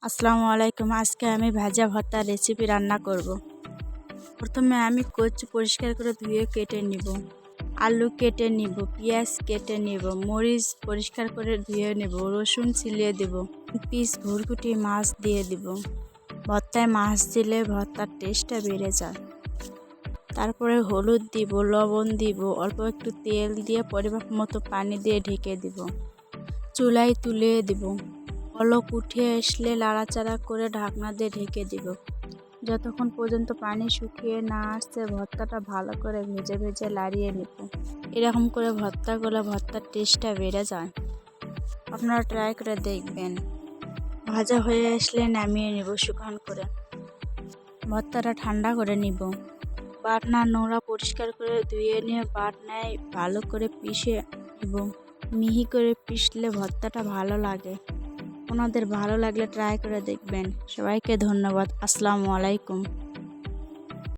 আসসালামু আলাইকুম। আজকে আমি ভাজা ভর্তার রেসিপি রান্না করব। প্রথমে আমি কচু পরিষ্কার করে ধুয়ে কেটে নিব, আলু কেটে নিব, পেঁয়াজ কেটে নিব, মরিচ পরিষ্কার করে ধুয়ে নেব, রসুন ছিলিয়ে দেব, পিস ভুরকুটি মাছ দিয়ে দিব। ভর্তায় মাছ দিলে ভর্তার টেস্টটা বেড়ে যায়। তারপরে হলুদ দিব, লবণ দিব, অল্প একটু তেল দিয়ে পরিমাপ মতো পানি দিয়ে ঢেকে দিব। চুলায় তুলে দিব, বলক উঠে আসলে নাড়াচাড়া করে ঢাকনা দিয়ে ঢেকে দিব। যতক্ষণ পর্যন্ত পানি শুকিয়ে না আসছে ভর্তাটা ভালো করে ভেজে ভেজে লাড়িয়ে নেব। এরকম করে ভর্তা করলে ভর্তার টেস্টটা বেড়ে যায়। আপনারা ট্রাই করে দেখবেন। ভাজা হয়ে আসলে নামিয়ে নেব শুকনো করে। ভর্তাটা ঠান্ডা করে নিব। বাটনা নোড়া পরিষ্কার করে ধুয়ে নিয়ে বাটনায় ভালো করে পিষে নেব। মিহি করে পিষলে ভর্তাটা ভালো লাগে। আপনাদের ভালো লাগলে ট্রাই করে দেখবেন। সবাইকে ধন্যবাদ। আসসালামু আলাইকুম।